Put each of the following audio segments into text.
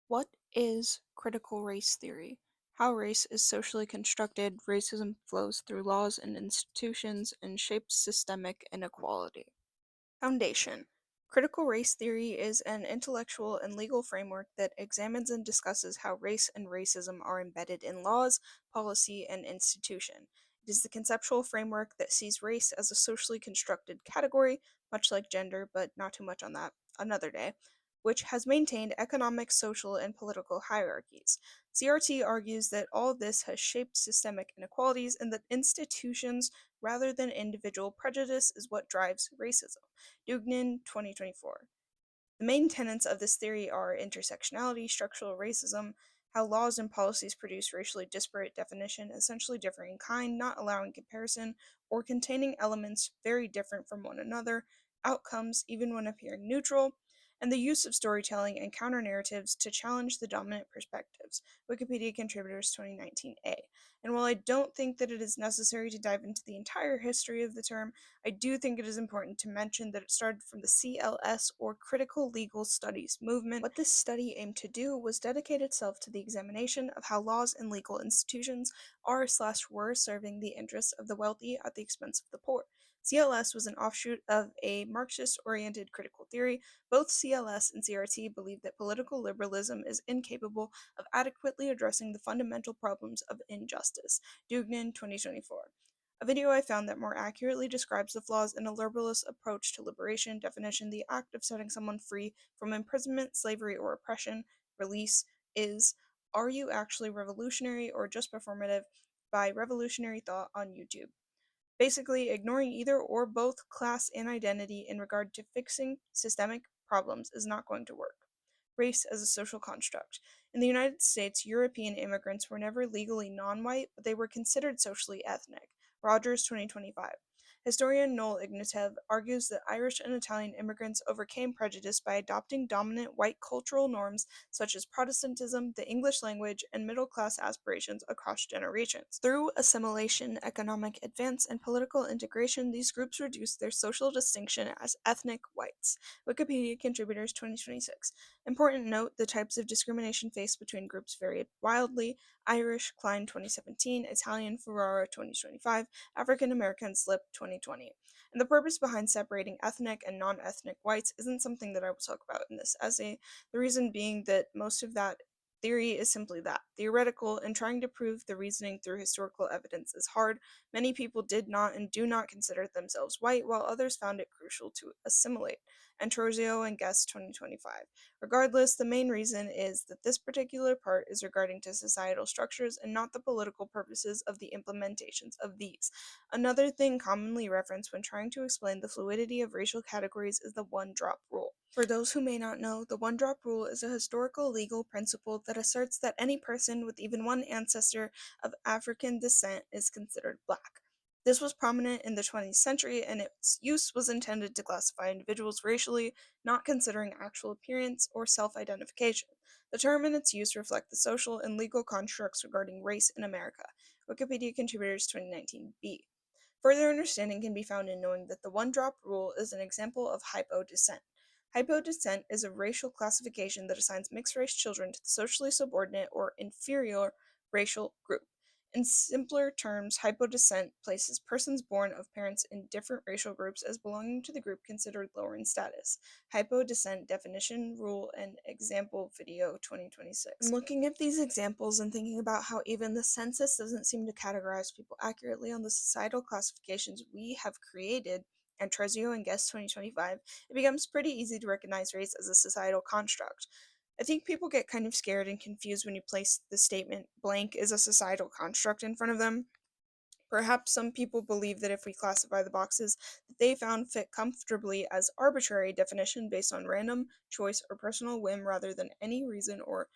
What is critical race theory? How race is socially constructed, racism flows through laws and institutions, and shapes systemic inequality. Foundation. Critical race theory is an intellectual and legal framework that examines and discusses how race and racism are embedded in laws, policy, and institution. It is the conceptual framework that sees race as a socially constructed category, much like gender, but not too much on that another day, which has maintained economic, social, and political hierarchies. CRT argues that all this has shaped systemic inequalities and that institutions rather than individual prejudice is what drives racism. Dugnan, 2024. The main tenets of this theory are intersectionality, structural racism, how laws and policies produce racially disparate definition, essentially differing in kind, not allowing comparison, or containing elements very different from one another, outcomes, even when appearing neutral, and the use of storytelling and counter narratives to challenge the dominant perspectives. Wikipedia Contributors 2019a. And while I don't think that it is necessary to dive into the entire history of the term, I do think it is important to mention that it started from the CLS, or Critical Legal Studies movement. What this study aimed to do was dedicate itself to the examination of how laws and legal institutions are/were serving the interests of the wealthy at the expense of the poor. CLS was an offshoot of a Marxist-oriented critical theory. Both CLS and CRT believe that political liberalism is incapable of adequately addressing the fundamental problems of injustice. Dugnan, 2024. A video I found that more accurately describes the flaws in a liberalist approach to liberation definition: the act of setting someone free from imprisonment, slavery, or oppression, release, is "Are you actually revolutionary or just performative?" by Revolutionary Thought on YouTube. Basically, ignoring either or both class and identity in regard to fixing systemic problems is not going to work. Race as a social construct. In the United States, European immigrants were never legally non-white, but they were considered socially ethnic. Rogers, 2025. Historian Noel Ignatieff argues that Irish and Italian immigrants overcame prejudice by adopting dominant white cultural norms such as Protestantism, the English language, and middle-class aspirations across generations. Through assimilation, economic advance, and political integration, these groups reduced their social distinction as ethnic whites. Wikipedia Contributors 2026. Important note, the types of discrimination faced between groups varied wildly. Irish, Klein 2017, Italian, Ferrara 2025, African American, Slip 2020. And the purpose behind separating ethnic and non-ethnic whites isn't something that I will talk about in this essay, the reason being that most of that theory is simply that, theoretical, and trying to prove the reasoning through historical evidence is hard. Many people did not and do not consider themselves white, while others found it crucial to assimilate. Antrozio and Guest 2025. Regardless, the main reason is that this particular part is regarding to societal structures and not the political purposes of the implementations of these. Another thing commonly referenced when trying to explain the fluidity of racial categories is the one-drop rule. For those who may not know, the one-drop rule is a historical legal principle that asserts that any person with even one ancestor of African descent is considered black. This was prominent in the 20th century, and its use was intended to classify individuals racially, not considering actual appearance or self-identification. The term and its use reflect the social and legal constructs regarding race in America. Wikipedia Contributors 2019b. Further understanding can be found in knowing that the one-drop rule is an example of hypo-descent. Hypo-descent is a racial classification that assigns mixed-race children to the socially subordinate or inferior racial group. In simpler terms, hypodescent places persons born of parents in different racial groups as belonging to the group considered lower in status. Hypodescent definition, rule, and example video 2026. Looking at these examples and thinking about how even the census doesn't seem to categorize people accurately on the societal classifications we have created, and Trezio and Guest 2025, it becomes pretty easy to recognize race as a societal construct. I think people get kind of scared and confused when you place the statement blank is a societal construct in front of them. Perhaps some people believe that if we classify the boxes that they found fit comfortably as arbitrary definition based on random choice or personal whim rather than any reason or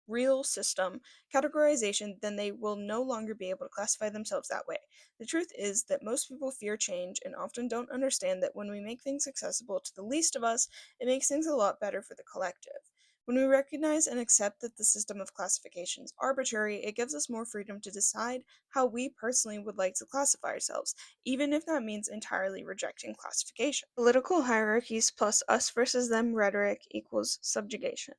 real system categorization, then they will no longer be able to classify themselves that way. The truth is that most people fear change and often don't understand that when we make things accessible to the least of us, it makes things a lot better for the collective. When we recognize and accept that the system of classification is arbitrary, it gives us more freedom to decide how we personally would like to classify ourselves, even if that means entirely rejecting classification. Political hierarchies plus us versus them rhetoric equals subjugation.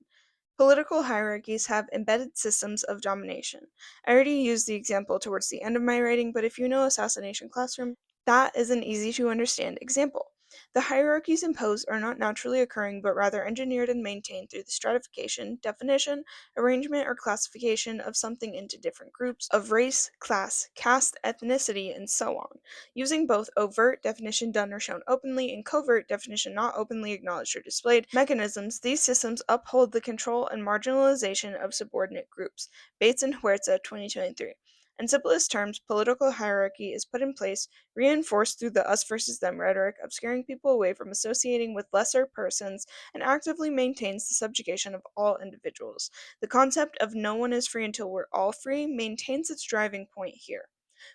Political hierarchies have embedded systems of domination. I already used the example towards the end of my writing, but if you know Assassination Classroom, that is an easy to understand example. The hierarchies imposed are not naturally occurring, but rather engineered and maintained through the stratification, definition, arrangement, or classification of something into different groups of race, class, caste, ethnicity, and so on, using both overt definition done or shown openly and covert definition not openly acknowledged or displayed mechanisms. These systems uphold the control and marginalization of subordinate groups. Bates and Huerta, 2023. In simplest terms, political hierarchy is put in place, reinforced through the us versus them rhetoric of scaring people away from associating with lesser persons, and actively maintains the subjugation of all individuals. The concept of no one is free until we're all free maintains its driving point here.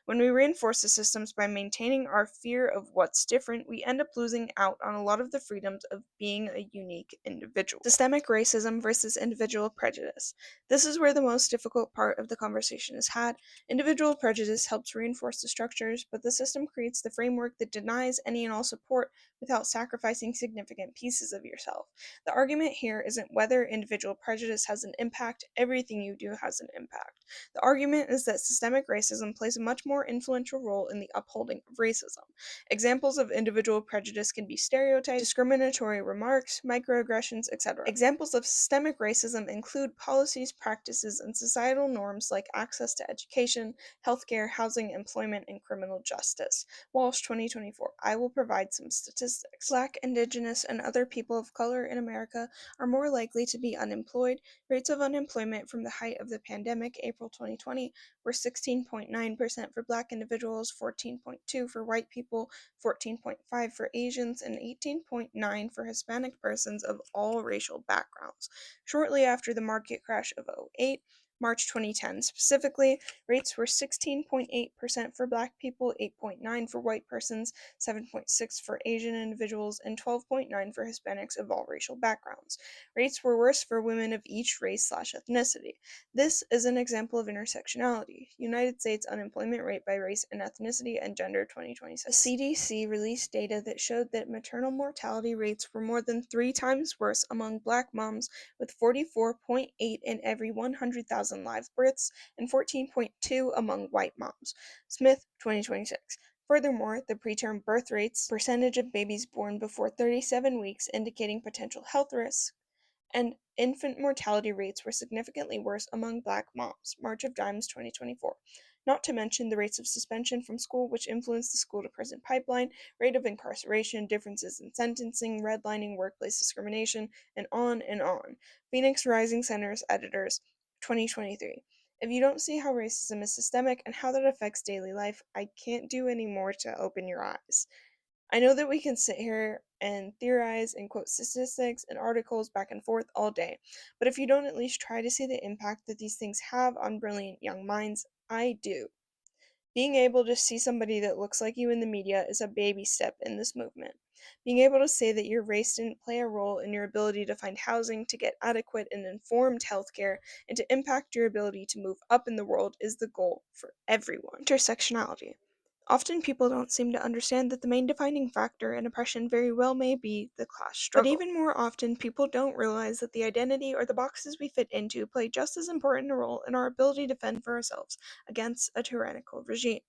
When we reinforce the systems by maintaining our fear of what's different, we end up losing out on a lot of the freedoms of being a unique individual. Systemic racism versus individual prejudice. This is where the most difficult part of the conversation is had. Individual prejudice helps reinforce the structures, but the system creates the framework that denies any and all support without sacrificing significant pieces of yourself. The argument here isn't whether individual prejudice has an impact, everything you do has an impact. The argument is that systemic racism plays a much more influential role in the upholding of racism. Examples of individual prejudice can be stereotypes, discriminatory remarks, microaggressions, etc. Examples of systemic racism include policies, practices, and societal norms like access to education, healthcare, housing, employment, and criminal justice. Walsh, 2024. I will provide some statistics. Black, Indigenous, and other people of color in America are more likely to be unemployed. Rates of unemployment from the height of the pandemic, April 2020, were 16.9% for Black individuals, 14.2% for white people, 14.5% for Asians, and 18.9% for Hispanic persons of all racial backgrounds. Shortly after the market crash of '08, March 2010 specifically, rates were 16.8% for Black people, 8.9% for white persons, 7.6% for Asian individuals, and 12.9% for Hispanics of all racial backgrounds. Rates were worse for women of each race/ethnicity. This is an example of intersectionality. United States unemployment rate by race and ethnicity and gender 2026. The CDC released data that showed that maternal mortality rates were more than 3 times worse among Black moms, with 44.8 in every 100,000 live births and 14.2 among white moms. Smith, 2026. Furthermore, the preterm birth rates, percentage of babies born before 37 weeks indicating potential health risks, and infant mortality rates were significantly worse among Black moms. March of Dimes, 2024. Not to mention the rates of suspension from school, which influence the school to prison pipeline, rate of incarceration, differences in sentencing, redlining, workplace discrimination, and on and on. Phoenix Rising Center's editors, 2023. If you don't see how racism is systemic and how that affects daily life, I can't do any more to open your eyes. I know that we can sit here and theorize and quote statistics and articles back and forth all day, but if you don't at least try to see the impact that these things have on brilliant young minds, I do. Being able to see somebody that looks like you in the media is a baby step in this movement. Being able to say that your race didn't play a role in your ability to find housing, to get adequate and informed healthcare, and to impact your ability to move up in the world is the goal for everyone. Intersectionality. Often people don't seem to understand that the main defining factor in oppression very well may be the class struggle. But even more often, people don't realize that the identity or the boxes we fit into play just as important a role in our ability to fend for ourselves against a tyrannical regime.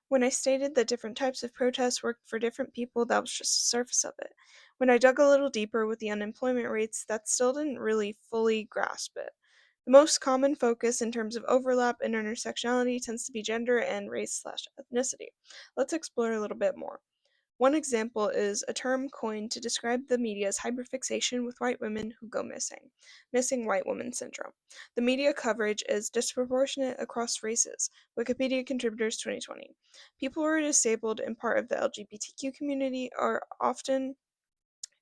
When I stated that different types of protests work for different people, that was just the surface of it. When I dug a little deeper with the unemployment rates, that still didn't really fully grasp it. The most common focus in terms of overlap and intersectionality tends to be gender and race/ethnicity. Let's explore a little bit more. One example is a term coined to describe the media's hyperfixation with white women who go missing, missing white woman syndrome. The media coverage is disproportionate across races. Wikipedia Contributors 2020. People who are disabled and part of the LGBTQ community are often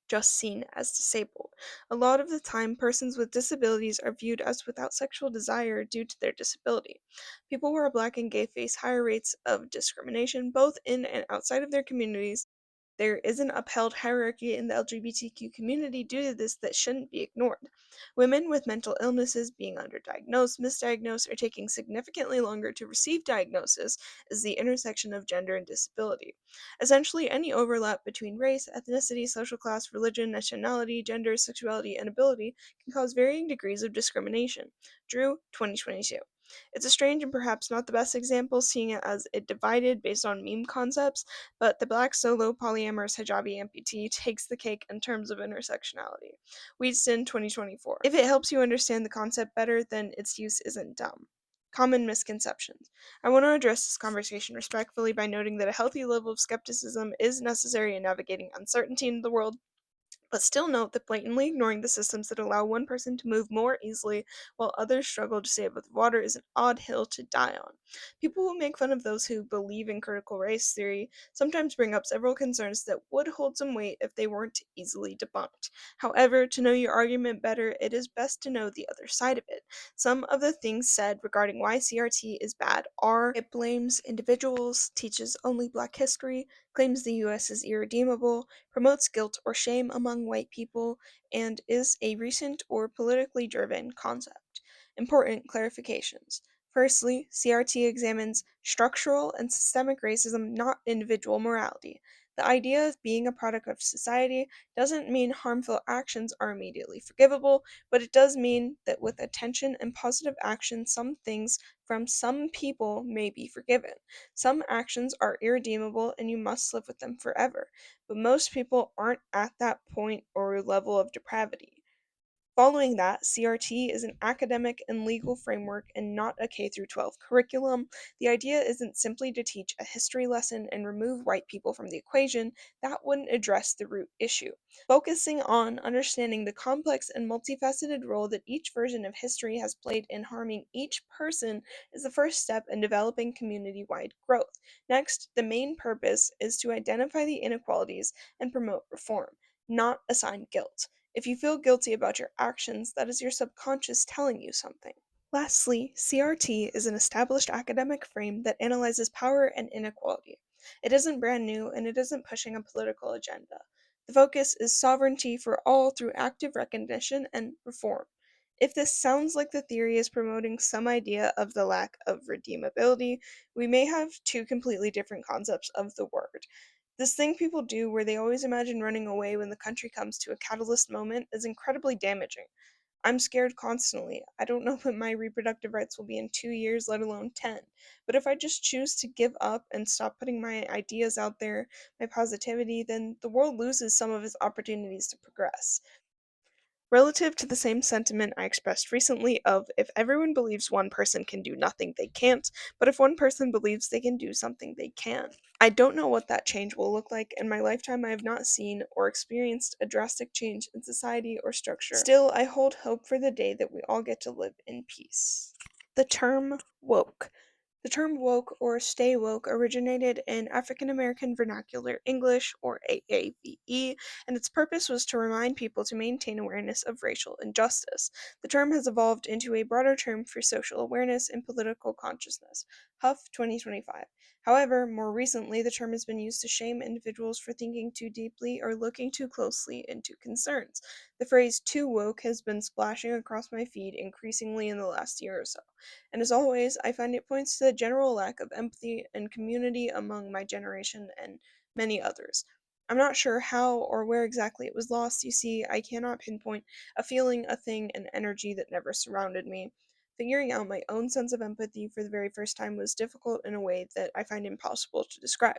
just seen as disabled. A lot of the time, persons with disabilities are viewed as without sexual desire due to their disability. People who are Black and gay face higher rates of discrimination both in and outside of their communities There is an upheld hierarchy in the LGBTQ community due to this that shouldn't be ignored. Women with mental illnesses being underdiagnosed, misdiagnosed, or taking significantly longer to receive diagnosis is the intersection of gender and disability. Essentially, any overlap between race, ethnicity, social class, religion, nationality, gender, sexuality, and ability can cause varying degrees of discrimination. Drew, 2022. It's a strange and perhaps not the best example, seeing it as it divided based on meme concepts, but the black solo polyamorous hijabi amputee takes the cake in terms of intersectionality. Wheatston, 2024. If it helps you understand the concept better, then its use isn't dumb. Common misconceptions. I want to address this conversation respectfully by noting that a healthy level of skepticism is necessary in navigating uncertainty in the world, but still note that blatantly ignoring the systems that allow one person to move more easily while others struggle to stay above water is an odd hill to die on. People who make fun of those who believe in critical race theory sometimes bring up several concerns that would hold some weight if they weren't easily debunked. However, to know your argument better, it is best to know the other side of it. Some of the things said regarding why CRT is bad are: it blames individuals, teaches only black history, claims the US is irredeemable, promotes guilt or shame among white people, and is a recent or politically driven concept. Important clarifications. Firstly, CRT examines structural and systemic racism, not individual morality. The idea of being a product of society doesn't mean harmful actions are immediately forgivable, but it does mean that with attention and positive action, some things from some people may be forgiven. Some actions are irredeemable and you must live with them forever, but most people aren't at that point or level of depravity. Following that, CRT is an academic and legal framework and not a K through 12 curriculum. The idea isn't simply to teach a history lesson and remove white people from the equation. That wouldn't address the root issue. Focusing on understanding the complex and multifaceted role that each version of history has played in harming each person is the first step in developing community-wide growth. Next, the main purpose is to identify the inequalities and promote reform, not assign guilt. If you feel guilty about your actions, that is your subconscious telling you something. Lastly, CRT is an established academic frame that analyzes power and inequality. It isn't brand new and it isn't pushing a political agenda. The focus is sovereignty for all through active recognition and reform. If this sounds like the theory is promoting some idea of the lack of redeemability, we may have two completely different concepts of the word. This thing people do where they always imagine running away when the country comes to a catalyst moment is incredibly damaging. I'm scared constantly. I don't know what my reproductive rights will be in 2 years, let alone 10. But if I just choose to give up and stop putting my ideas out there, my positivity, then the world loses some of its opportunities to progress. Relative to the same sentiment I expressed recently of if everyone believes one person can do nothing, they can't, but if one person believes they can do something, they can. I don't know what that change will look like. In my lifetime, I have not seen or experienced a drastic change in society or structure. Still, I hold hope for the day that we all get to live in peace. The term woke. The term woke or stay woke originated in African American Vernacular English, or AAVE, and its purpose was to remind people to maintain awareness of racial injustice. The term has evolved into a broader term for social awareness and political consciousness. Huff, 2025. However, more recently, the term has been used to shame individuals for thinking too deeply or looking too closely into concerns. The phrase too woke has been splashing across my feed increasingly in the last year or so. And as always, I find it points to the general lack of empathy and community among my generation and many others. I'm not sure how or where exactly it was lost. You see, I cannot pinpoint a feeling, a thing, an energy that never surrounded me. Figuring out my own sense of empathy for the very first time was difficult in a way that I find impossible to describe.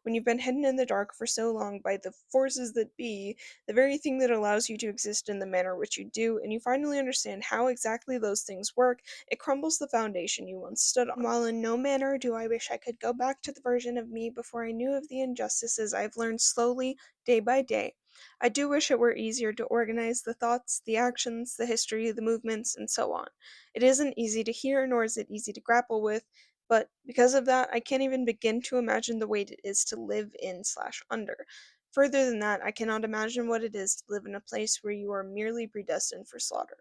When you've been hidden in the dark for so long by the forces that be, the very thing that allows you to exist in the manner which you do, and you finally understand how exactly those things work, it crumbles the foundation you once stood on. While in no manner do I wish I could go back to the version of me before I knew of the injustices I've learned slowly, day by day, I do wish it were easier to organize the thoughts, the actions, the history, the movements, and so on. It isn't easy to hear, nor is it easy to grapple with, but because of that, I can't even begin to imagine the weight it is to live in/under. Further than that, I cannot imagine what it is to live in a place where you are merely predestined for slaughter.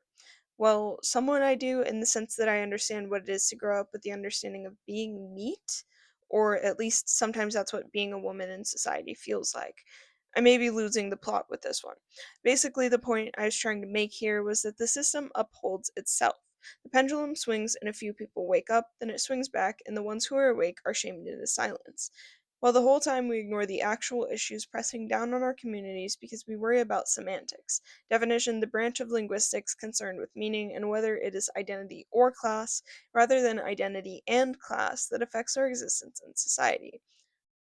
Well, somewhat I do, in the sense that I understand what it is to grow up with the understanding of being meat, or at least sometimes that's what being a woman in society feels like. I may be losing the plot with this one. Basically, the point I was trying to make here was that the system upholds itself. The pendulum swings and a few people wake up, then it swings back, and the ones who are awake are shamed into silence. While the whole time we ignore the actual issues pressing down on our communities because we worry about semantics. Definition, the branch of linguistics concerned with meaning and whether it is identity or class, rather than identity and class, that affects our existence in society.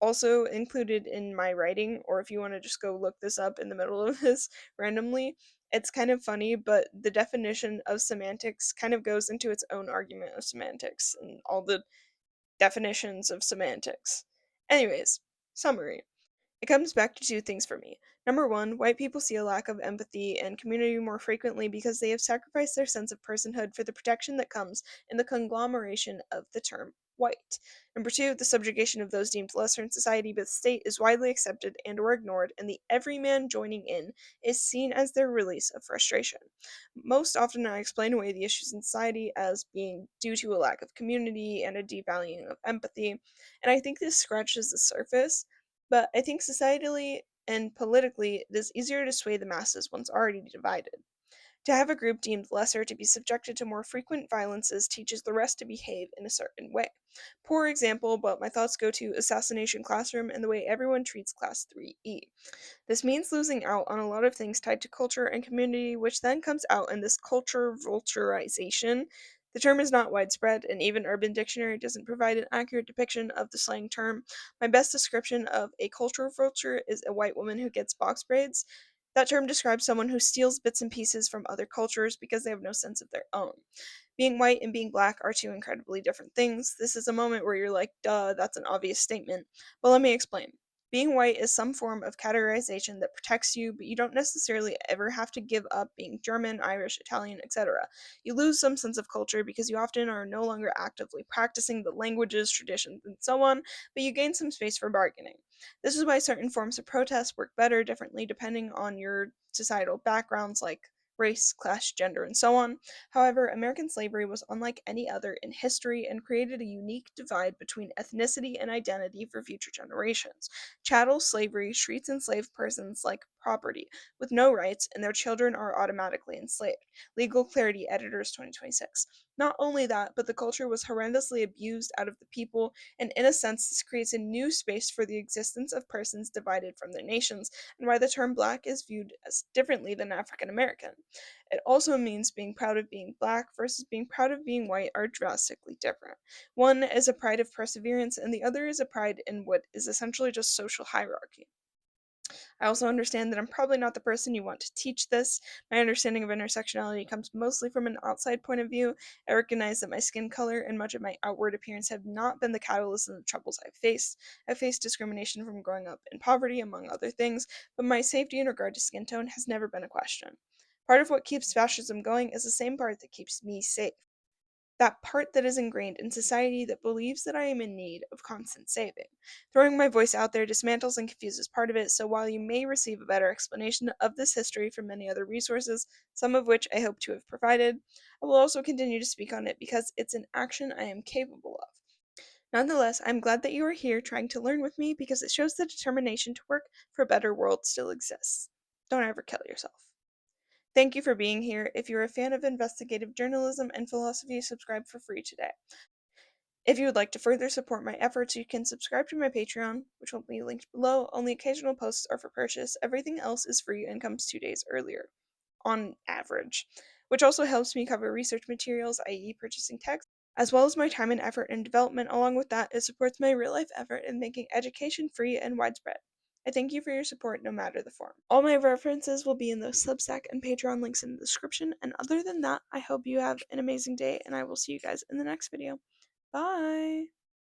Also included in my writing, or if you want to just go look this up in the middle of this randomly, it's kind of funny, but the definition of semantics kind of goes into its own argument of semantics and all the definitions of semantics. Anyways, summary. It comes back to two things for me. Number one, white people see a lack of empathy and community more frequently because they have sacrificed their sense of personhood for the protection that comes in the conglomeration of the term white. Number two, the subjugation of those deemed lesser in society by the state is widely accepted and or ignored, and the everyman joining in is seen as their release of frustration. Most often I explain away the issues in society as being due to a lack of community and a devaluing of empathy, and I think this scratches the surface, but I think societally and politically it is easier to sway the masses once already divided. To have a group deemed lesser to be subjected to more frequent violences teaches the rest to behave in a certain way. Poor example, but my thoughts go to Assassination Classroom and the way everyone treats Class 3E. This means losing out on a lot of things tied to culture and community, which then comes out in this culture vulturization. The term is not widespread, and even Urban Dictionary doesn't provide an accurate depiction of the slang term. My best description of a culture vulture is a white woman who gets box braids. That term describes someone who steals bits and pieces from other cultures because they have no sense of their own. Being white and being black are two incredibly different things. This is a moment where you're like, duh, that's an obvious statement. But let me explain. Being white is some form of categorization that protects you, but you don't necessarily ever have to give up being German, Irish, Italian, etc. You lose some sense of culture because you often are no longer actively practicing the languages, traditions, and so on, but you gain some space for bargaining. This is why certain forms of protest work better differently depending on your societal backgrounds like race, class, gender, and so on. However, American slavery was unlike any other in history and created a unique divide between ethnicity and identity for future generations. Chattel slavery treats enslaved persons like property, with no rights, and their children are automatically enslaved. Legal Clarity Editors 2026. Not only that, but the culture was horrendously abused out of the people, and in a sense, this creates a new space for the existence of persons divided from their nations, and why the term black is viewed as differently than African American. It also means being proud of being black versus being proud of being white are drastically different. One is a pride of perseverance, and the other is a pride in what is essentially just social hierarchy. I also understand that I'm probably not the person you want to teach this. My understanding of intersectionality comes mostly from an outside point of view. I recognize that my skin color and much of my outward appearance have not been the catalyst in the troubles I've faced. I've faced discrimination from growing up in poverty, among other things, but my safety in regard to skin tone has never been a question. Part of what keeps fascism going is the same part that keeps me safe. That part that is ingrained in society that believes that I am in need of constant saving. Throwing my voice out there dismantles and confuses part of it, so while you may receive a better explanation of this history from many other resources, some of which I hope to have provided, I will also continue to speak on it because it's an action I am capable of. Nonetheless, I'm glad that you are here trying to learn with me because it shows the determination to work for a better world still exists. Don't ever kill yourself. Thank you for being here. If you're a fan of investigative journalism and philosophy, subscribe for free today. If you would like to further support my efforts, you can subscribe to my Patreon, which will be linked below. Only occasional posts are for purchase. Everything else is free and comes 2 days earlier, on average, which also helps me cover research materials, i.e., purchasing text, as well as my time and effort in development. Along with that, it supports my real life effort in making education free and widespread. I thank you for your support no matter the form. All my references will be in those Substack and Patreon links in the description, and other than that, I hope you have an amazing day, and I will see you guys in the next video. Bye!